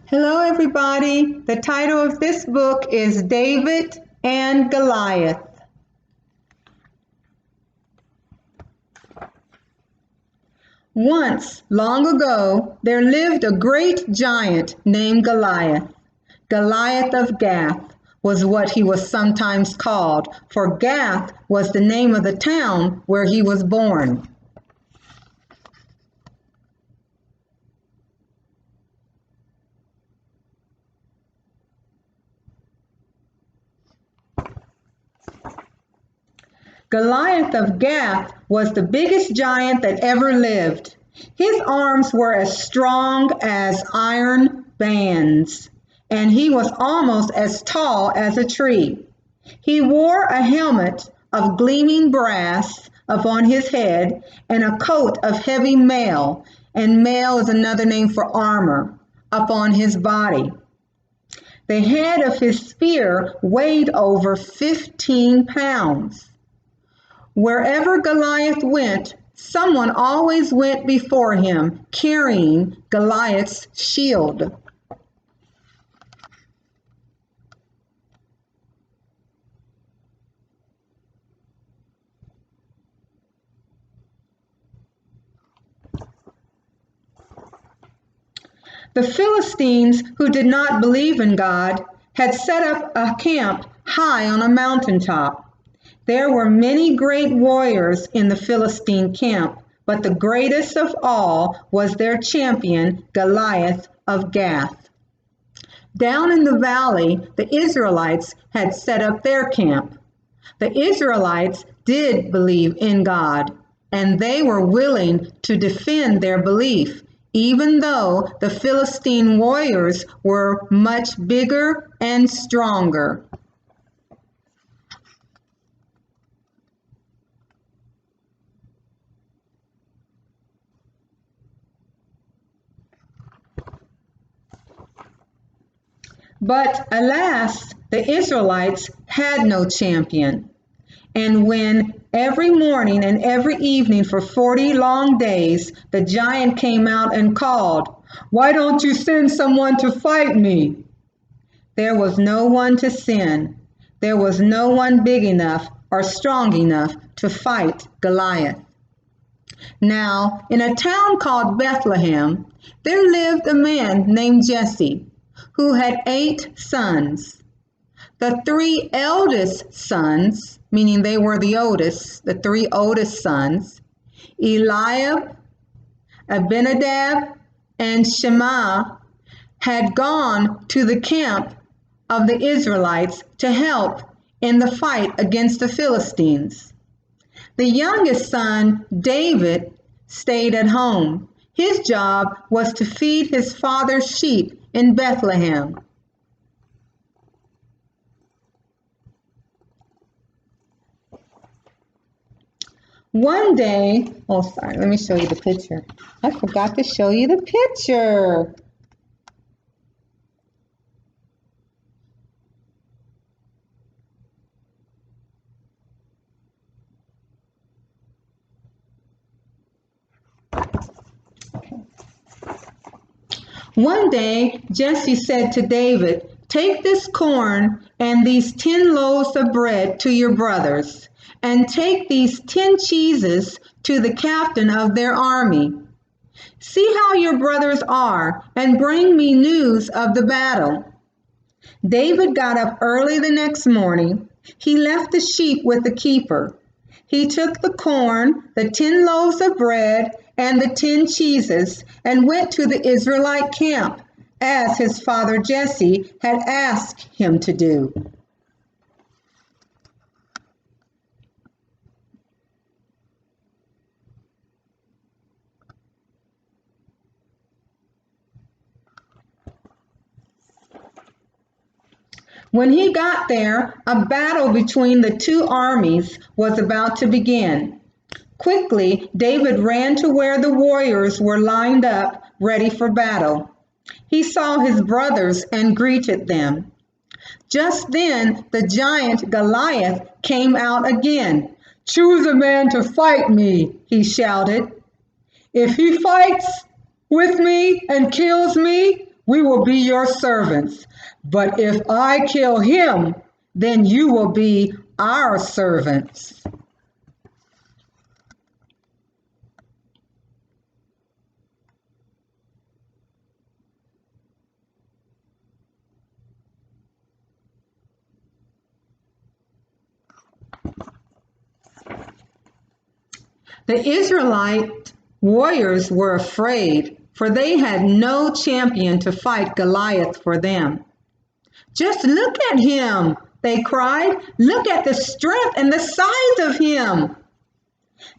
Hello, everybody. The title of this book is David and Goliath. Once, long ago, there lived a great giant named Goliath. Goliath of Gath was what he was sometimes called, for Gath was the name of the town where he was born. Goliath of Gath was the biggest giant that ever lived. His arms were as strong as iron bands, and he was almost as tall as a tree. He wore a helmet of gleaming brass upon his head and a coat of heavy mail, and mail is another name for armor, upon his body. The head of his spear weighed over 15 pounds. Wherever Goliath went, someone always went before him carrying Goliath's shield. The Philistines, who did not believe in God, had set up a camp high on a mountaintop. There were many great warriors in the Philistine camp, but the greatest of all was their champion, Goliath of Gath. Down in the valley, the Israelites had set up their camp. The Israelites did believe in God, and they were willing to defend their belief, even though the Philistine warriors were much bigger and stronger. But alas, the Israelites had no champion. And when every morning and every evening for 40 long days, the giant came out and called, "Why don't you send someone to fight me?" There was no one to send. There was no one big enough or strong enough to fight Goliath. Now, in a town called Bethlehem, there lived a man named Jesse, who had 8 sons. The 3 eldest sons, meaning they were the 3 oldest sons, Eliab, Abinadab, and Shema, had gone to the camp of the Israelites to help in the fight against the Philistines. The youngest son, David, stayed at home. His job was to feed his father's sheep in Bethlehem. One day, let me show you the picture. I forgot to show you the picture. One day, Jesse said to David, "Take this corn and these 10 loaves of bread to your brothers, and take these 10 cheeses to the captain of their army. See how your brothers are, and bring me news of the battle." David got up early the next morning. He left the sheep with the keeper. He took the corn, the 10 loaves of bread, and the 10 cheeses, and went to the Israelite camp, as his father Jesse had asked him to do. When he got there, a battle between the 2 armies was about to begin. Quickly, David ran to where the warriors were lined up, ready for battle. He saw his brothers and greeted them. Just then, the giant Goliath came out again. "Choose a man to fight me," he shouted. "If he fights with me and kills me, we will be your servants. But if I kill him, then you will be our servants." The Israelite warriors were afraid, for they had no champion to fight Goliath for them. "Just look at him," they cried. "Look at the strength and the size of him."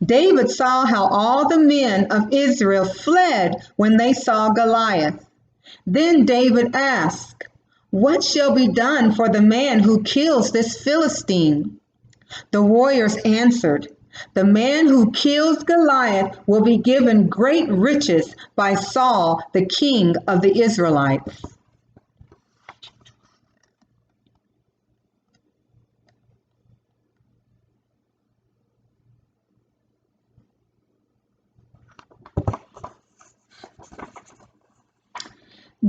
David saw how all the men of Israel fled when they saw Goliath. Then David asked, "What shall be done for the man who kills this Philistine?" The warriors answered, "The man who kills Goliath will be given great riches by Saul, the king of the Israelites."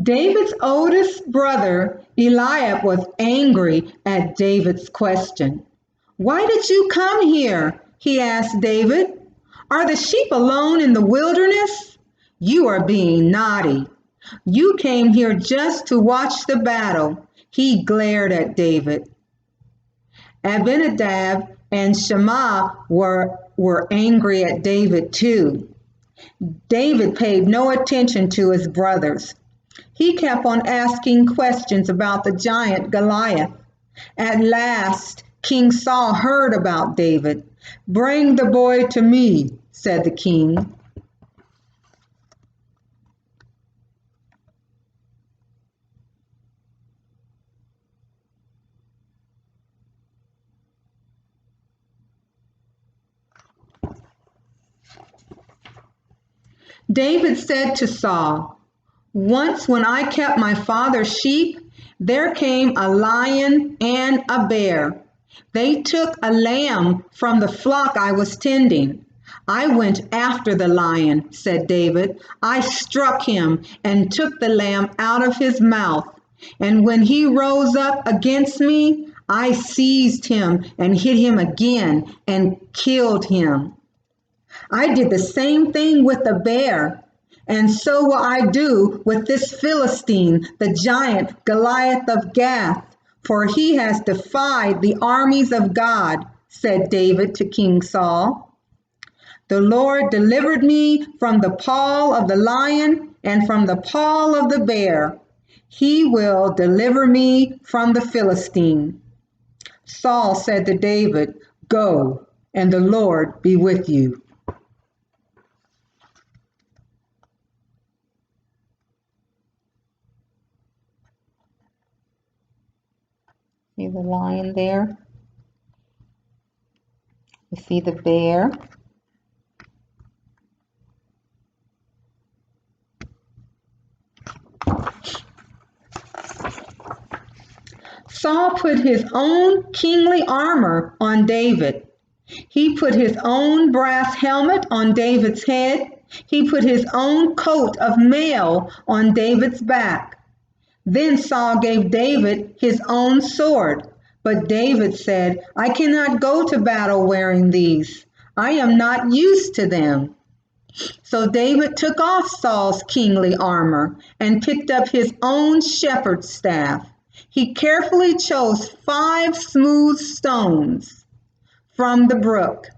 David's oldest brother, Eliab, was angry at David's question. "Why did you come here?" he asked David. "Are the sheep alone in the wilderness? You are being naughty. You came here just to watch the battle." He glared at David. Abinadab and Shammah were angry at David too. David paid no attention to his brothers. He kept on asking questions about the giant Goliath. At last, King Saul heard about David. "Bring the boy to me," said the king. David said to Saul, "Once when I kept my father's sheep, there came a lion and a bear. They took a lamb from the flock I was tending. I went after the lion," said David. "I struck him and took the lamb out of his mouth. And when he rose up against me, I seized him and hit him again and killed him. I did the same thing with the bear, and so will I do with this Philistine, the giant Goliath of Gath, for he has defied the armies of God," said David to King Saul. "The Lord delivered me from the paw of the lion and from the paw of the bear. He will deliver me from the Philistine." Saul said to David, "Go, and the Lord be with you." See the lion there? You see the bear? Saul put his own kingly armor on David. He put his own brass helmet on David's head. He put his own coat of mail on David's back. Then Saul gave David his own sword. But David said, "I cannot go to battle wearing these. I am not used to them." So David took off Saul's kingly armor and picked up his own shepherd's staff. He carefully chose 5 smooth stones from the brook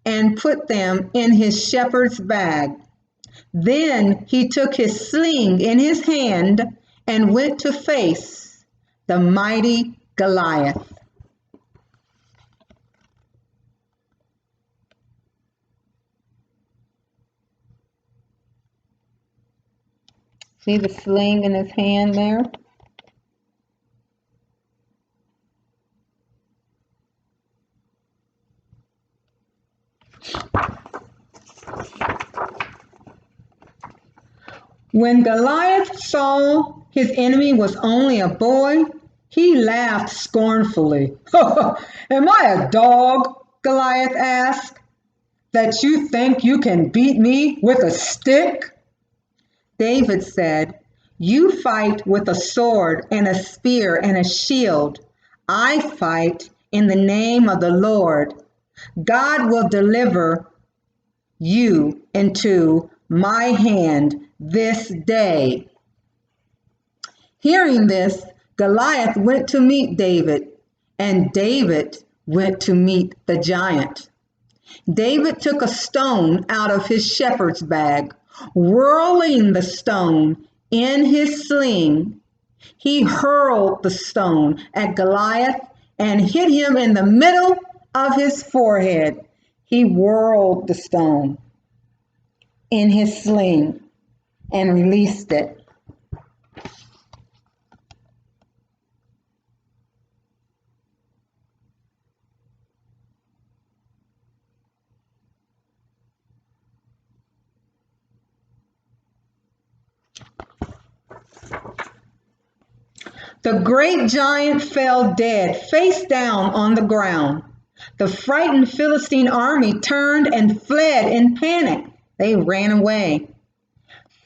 and put them in his shepherd's bag. Then he took his sling in his hand and went to face the mighty Goliath. See the sling in his hand there? When Goliath saw his enemy was only a boy, he laughed scornfully. "Am I a dog?" Goliath asked, "that you think you can beat me with a stick?" David said, You fight with a sword and a spear and a shield. I fight in the name of the Lord. God will deliver you into my hand this day." Hearing this, Goliath went to meet David, and David went to meet the giant. David took a stone out of his shepherd's bag, whirling the stone in his sling. He hurled the stone at Goliath and hit him in the middle of his forehead. He whirled the stone in his sling and released it. The great giant fell dead, face down on the ground. The frightened Philistine army turned and fled in panic. They ran away.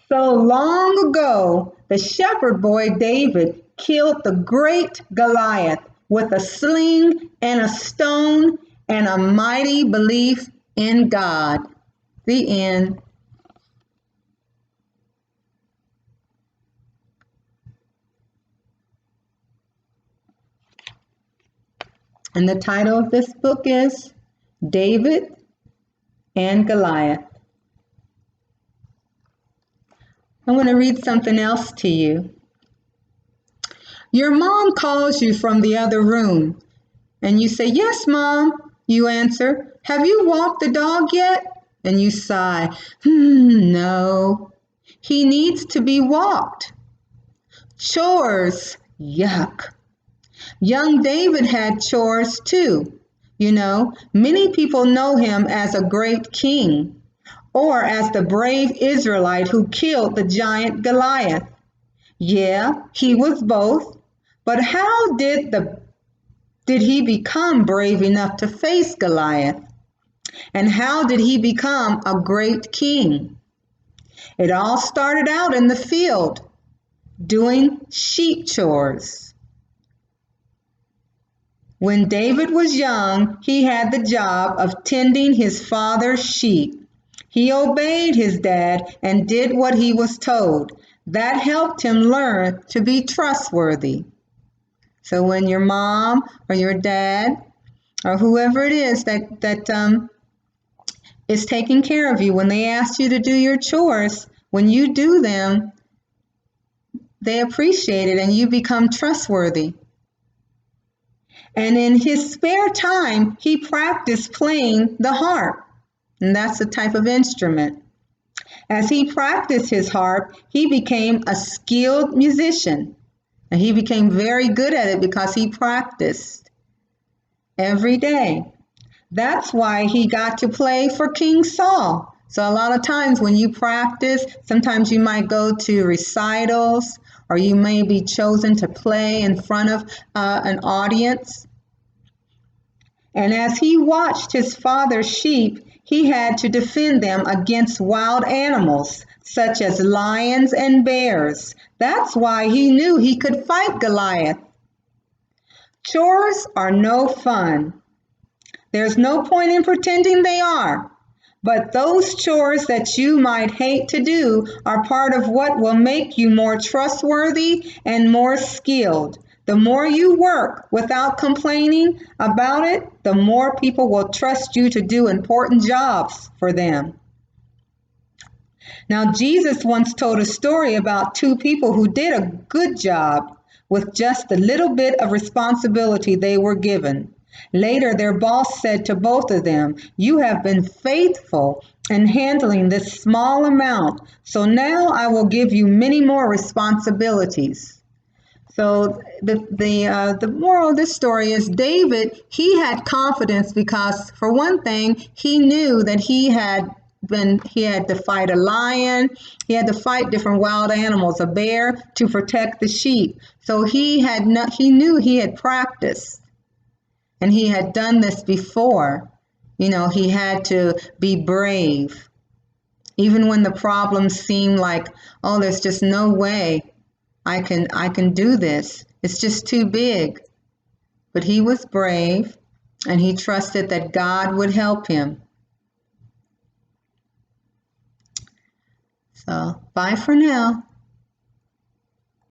So long ago, the shepherd boy David killed the great Goliath with a sling and a stone and a mighty belief in God. The end. And the title of this book is David and Goliath. I want to read something else to you. Your mom calls you from the other room, and you say, "Yes, Mom." You answer, "Have you walked the dog yet?" And you sigh, "No. He needs to be walked." Chores, yuck. Young David had chores too. You know, many people know him as a great king, or as the brave Israelite who killed the giant Goliath. Yeah, he was both. But how did he become brave enough to face Goliath? And how did he become a great king? It all started out in the field, doing sheep chores. When David was young, he had the job of tending his father's sheep. He obeyed his dad and did what he was told. That helped him learn to be trustworthy. So when your mom or your dad or whoever it is that is taking care of you, when they ask you to do your chores, when you do them, they appreciate it and you become trustworthy. And in his spare time, he practiced playing the harp, and that's a type of instrument. As he practiced his harp, he became a skilled musician, and he became very good at it because he practiced every day. That's why he got to play for King Saul. So a lot of times when you practice, sometimes you might go to recitals, or you may be chosen to play in front of an audience. And as he watched his father's sheep, he had to defend them against wild animals, such as lions and bears. That's why he knew he could fight Goliath. Chores are no fun. There's no point in pretending they are. But those chores that you might hate to do are part of what will make you more trustworthy and more skilled. The more you work without complaining about it, the more people will trust you to do important jobs for them. Now, Jesus once told a story about two people who did a good job with just the little bit of responsibility they were given. Later, their boss said to both of them, "You have been faithful in handling this small amount, so now I will give you many more responsibilities." So the moral of this story is David, he had confidence because, for one thing, he knew that he had to fight a lion, he had to fight different wild animals, a bear, to protect the sheep. So he knew he had practiced. And he had done this before. You know, he had to be brave. Even when the problems seemed like, oh, there's just no way. I can do this. It's just too big. But he was brave, and he trusted that God would help him. So, bye for now.